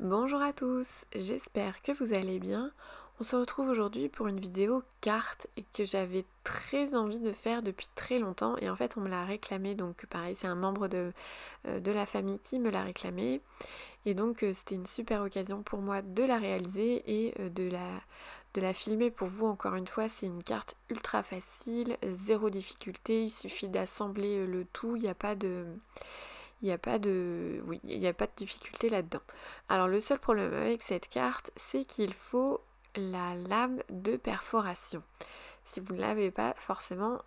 Bonjour à tous, j'espère que vous allez bien. On se retrouve aujourd'hui pour une vidéo carte que j'avais très envie de faire depuis très longtemps et en fait on me l'a réclamé, donc pareil c'est un membre de la famille qui me l'a réclamé et donc c'était une super occasion pour moi de la réaliser et de la filmer pour vous. Encore une fois, c'est une carte ultra facile, zéro difficulté, il suffit d'assembler le tout, il n'y a pas de... il n'y a pas de difficulté là-dedans. Alors le seul problème avec cette carte, c'est qu'il faut la lame de perforation. Si vous ne l'avez pas, forcément,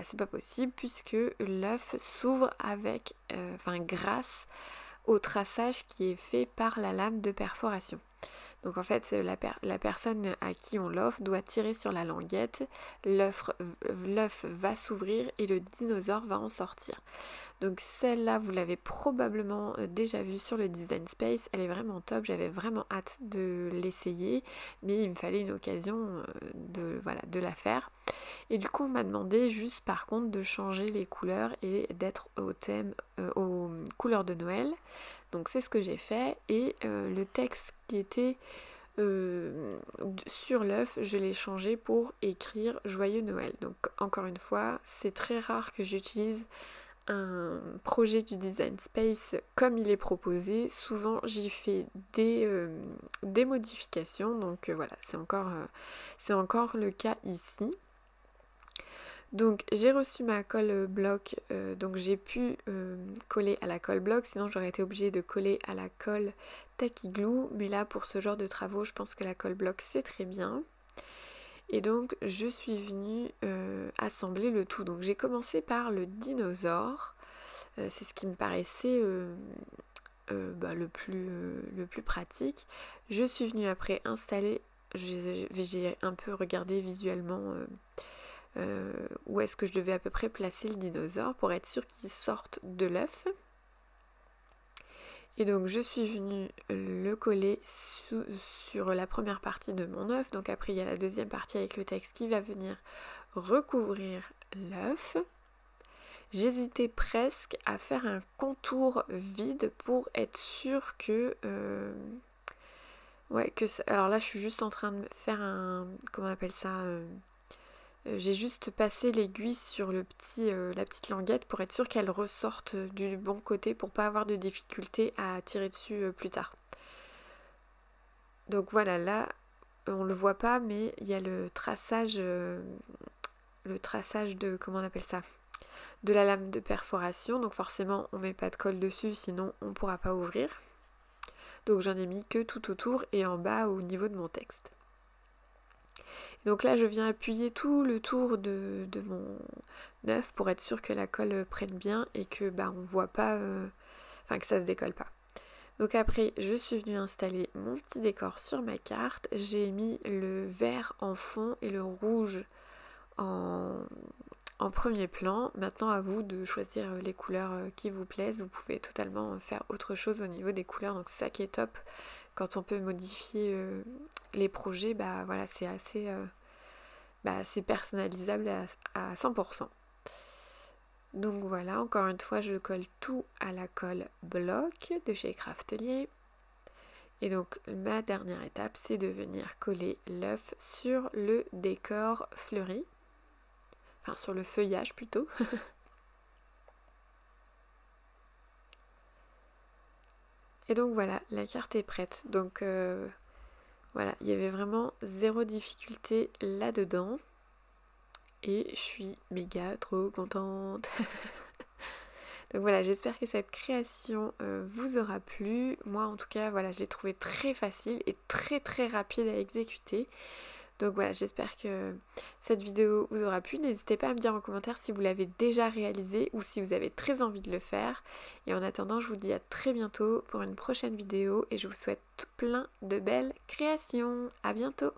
c'est pas possible puisque l'œuf s'ouvre avec, grâce au traçage qui est fait par la lame de perforation. Donc en fait, la personne à qui on l'offre doit tirer sur la languette, l'œuf va s'ouvrir et le dinosaure va en sortir. Donc celle-là, vous l'avez probablement déjà vue sur le Design Space, elle est vraiment top, j'avais vraiment hâte de l'essayer, mais il me fallait une occasion de la faire. Et du coup, on m'a demandé juste par contre de changer les couleurs et d'être au thème, aux couleurs de Noël. Donc c'est ce que j'ai fait et le texte qui était sur l'œuf, je l'ai changé pour écrire Joyeux Noël. Donc encore une fois, c'est très rare que j'utilise un projet du Design Space comme il est proposé. Souvent j'y fais des modifications, donc voilà, c'est encore le cas ici. Donc j'ai reçu ma colle bloc, donc j'ai pu coller à la colle bloc, sinon j'aurais été obligée de coller à la colle Tacky Glue, mais là pour ce genre de travaux je pense que la colle bloc c'est très bien. Et donc je suis venue assembler le tout. Donc j'ai commencé par le dinosaure, c'est ce qui me paraissait le plus pratique. Je suis venue après installer, j'ai un peu regardé visuellement où est-ce que je devais à peu près placer le dinosaure pour être sûr qu'il sorte de l'œuf. Et donc je suis venue le coller sur la première partie de mon œuf. Donc après il y a la deuxième partie avec le texte qui va venir recouvrir l'œuf. J'hésitais presque à faire un contour vide pour être sûre que... alors là je suis juste en train de faire un... Comment on appelle ça j'ai juste passé l'aiguille sur la petite languette pour être sûre qu'elle ressorte du bon côté pour pas avoir de difficulté à tirer dessus plus tard. Donc voilà, là on le voit pas mais il y a le traçage de, comment on appelle ça, de la lame de perforation, donc forcément on met pas de colle dessus sinon on pourra pas ouvrir. Donc j'en ai mis que tout autour et en bas au niveau de mon texte. Donc là je viens appuyer tout le tour de mon œuf pour être sûr que la colle prenne bien et que on voit pas, que ça se décolle pas. Donc après je suis venue installer mon petit décor sur ma carte, j'ai mis le vert en fond et le rouge en premier plan. Maintenant à vous de choisir les couleurs qui vous plaisent, vous pouvez totalement faire autre chose au niveau des couleurs, donc c'est ça qui est top. Quand on peut modifier les projets, voilà, c'est assez c'est personnalisable à 100%. Donc voilà, encore une fois, je colle tout à la colle bloc de chez Craftelier. Et donc ma dernière étape, c'est de venir coller l'œuf sur le décor fleuri. Enfin, sur le feuillage plutôt. Et donc voilà, la carte est prête. Donc voilà, il y avait vraiment zéro difficulté là-dedans. Et je suis méga trop contente. Donc voilà, j'espère que cette création vous aura plu. Moi en tout cas, voilà, j'ai trouvé très facile et très très rapide à exécuter. Donc voilà, j'espère que cette vidéo vous aura plu. N'hésitez pas à me dire en commentaire si vous l'avez déjà réalisé ou si vous avez très envie de le faire. Et en attendant, je vous dis à très bientôt pour une prochaine vidéo et je vous souhaite plein de belles créations. À bientôt!